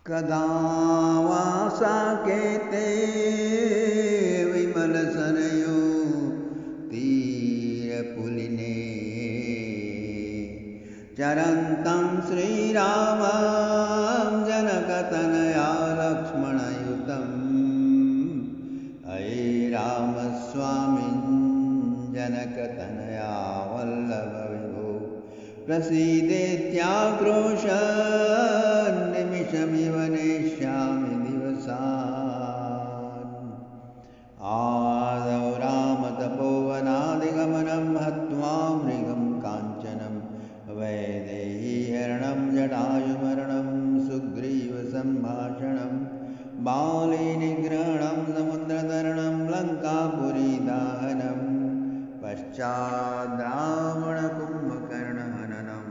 कदा वा साकेते विमलसरयू तीरपुलिने चरन्तं श्रीरामं जनकतनया लक्ष्मणयुतम् अये रामस्वामिन् जनकतनया वल्लभविभो प्रसीदेत्याक्रोशन्निमिषमिव नेष्यामि दिवसान् आदौ रामतपोवनादिगमनं हत्वा मृगं काञ्चनं वैदेहीहरणं जटायुमरणं सुग्रीवसम्भाषणं बालीनिग्रहणं समुद्रतरणं लङ्कापुरीदाहनं पश्चाद्रावणकुम्भकर्णहननम्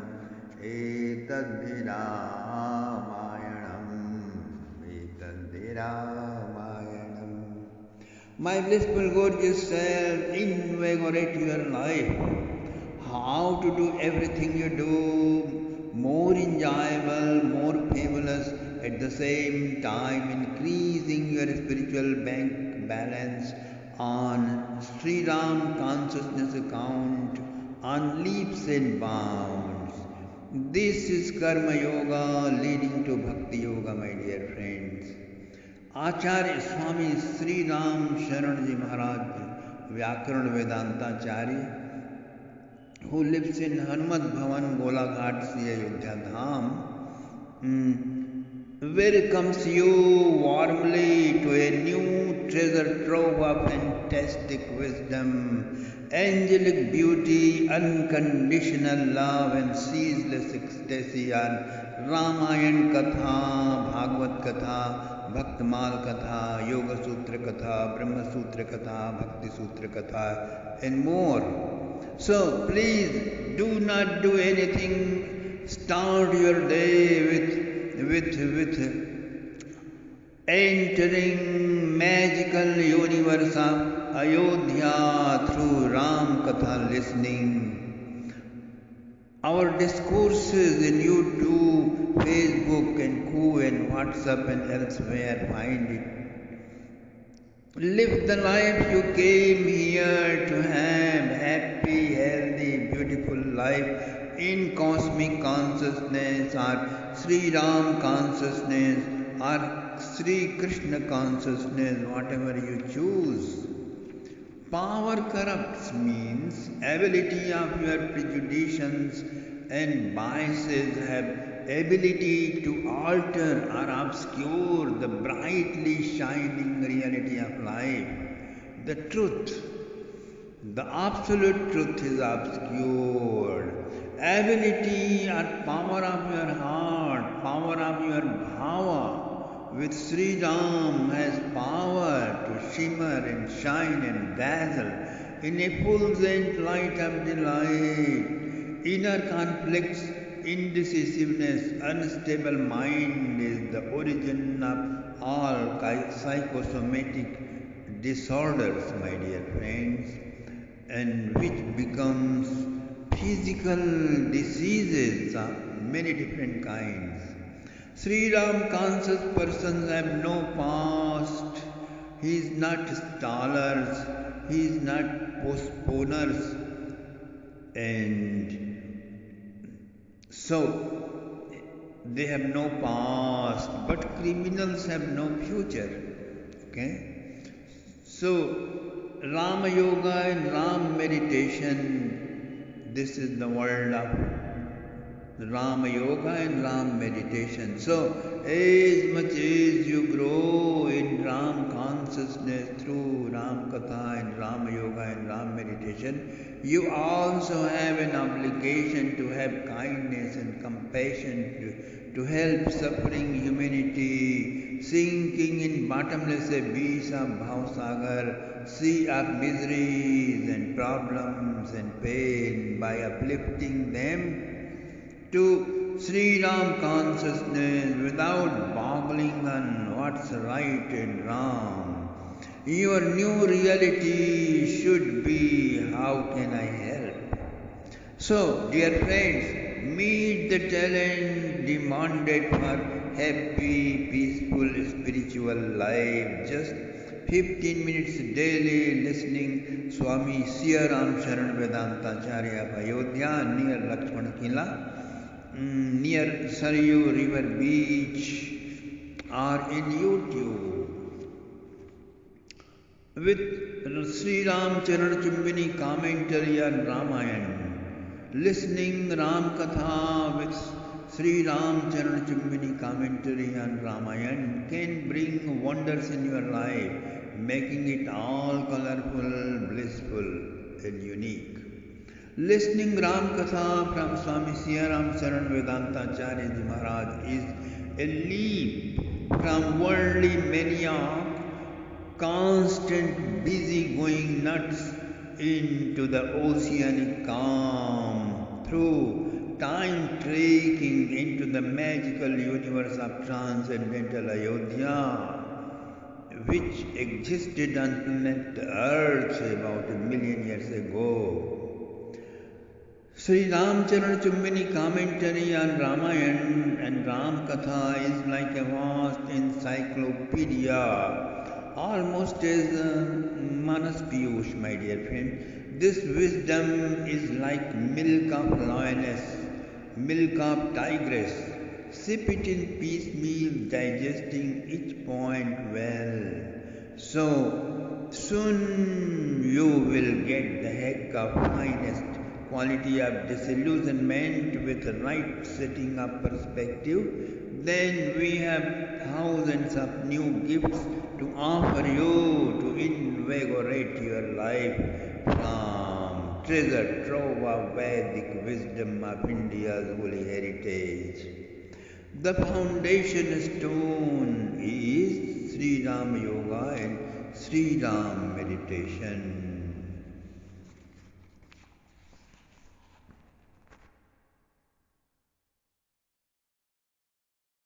एतद्धि रामायणम्. My blissful gorgeous self, invigorate your life. How to do everything you do more enjoyable, more fabulous, at the same time increasing your spiritual bank balance on Sri Ram consciousness account on leaps and bounds. This is Karma Yoga leading to Bhakti Yoga, my dear friends. Acharya Swami Sri Ram Sharan Ji Maharaj, Vyakaran Vedantacharya, who lives in Hanumat Bhavan, Golaghat, Sri Ayodhya Dham, welcomes you warmly to a new treasure trove of fantastic wisdom, angelic beauty, unconditional love and ceaseless ecstasy on Ramayana Katha, Bhagavad Katha, Bhaktamal Katha, Yoga Sutra Katha, Brahma Sutra Katha, Bhakti Sutra Katha and more. So please do not do anything. Start your day with entering magical universe of Ayodhya through Ram Katha listening. Our discourses in YouTube, Facebook and Co and WhatsApp and elsewhere, find it. Live the life you came here to have, happy, healthy, beautiful life in cosmic consciousness or Sri Ram consciousness or Sri Krishna consciousness, whatever you choose. Power corrupts means ability of your prejudices and biases have ability to alter or obscure the brightly shining reality of life. The truth, the absolute truth is obscured. Ability or power of your heart, power of your bhava with Sri Ram has power to shimmer and shine and dazzle in effulgent light of delight. Inner conflicts, indecisiveness, unstable mind is the origin of all psychosomatic disorders, my dear friends, and which becomes physical diseases of many different kinds. Sri Ram conscious persons have no past. He is not stallers. He is not postponers. And so they have no past, but criminals have no future. Okay? So Rama Yoga and Ram meditation, this is the world of Rama Yoga and Ram meditation. So as much as you grow in Ram consciousness through Ram Katha and Rama Yoga and Ram meditation, you also have an obligation to have kindness and compassion to help suffering humanity, sinking in bottomless abyss of Bhavsagar, sea of miseries and problems and pain, by uplifting them to Sri Ram consciousness without boggling on what's right and wrong. Your new reality should be, how can I help? So, dear friends, meet the talent demanded for happy, peaceful spiritual life. Just 15 minutes daily listening Swami Siya Ram Sharan Vedantacharya of Ayodhya near Lakshman Kila, near Saryu River Beach, or in YouTube with Sri Ram Charan Chumbini commentary on Ramayana. Listening Ram Katha with Sri Ram Charan Chumbini commentary on Ramayana can bring wonders in your life, making it all colorful, blissful, and unique. Listening Ram Katha from Swami Siya Ram Charan Vedantacharya Ji Maharaj is a leap from worldly mania, constant busy going nuts, into the oceanic calm, through time trekking into the magical universe of transcendental Ayodhya, which existed on planet Earth about 1,000,000 years ago. Sri Ramcharan Chumbini commentary on Ramayana and Ram Katha is like a vast encyclopedia, almost as Manas Piyush, my dear friend. This wisdom is like milk of lioness, milk of tigress. Sip it in piecemeal, digesting each point well. So soon you will get the heck of finest quality of disillusionment with the right setting of perspective. Then we have thousands of new gifts to offer you to invigorate your life from treasure trove of Vedic wisdom of India's holy heritage. The foundation stone is Sri Ram Yoga and Sri Ram meditation.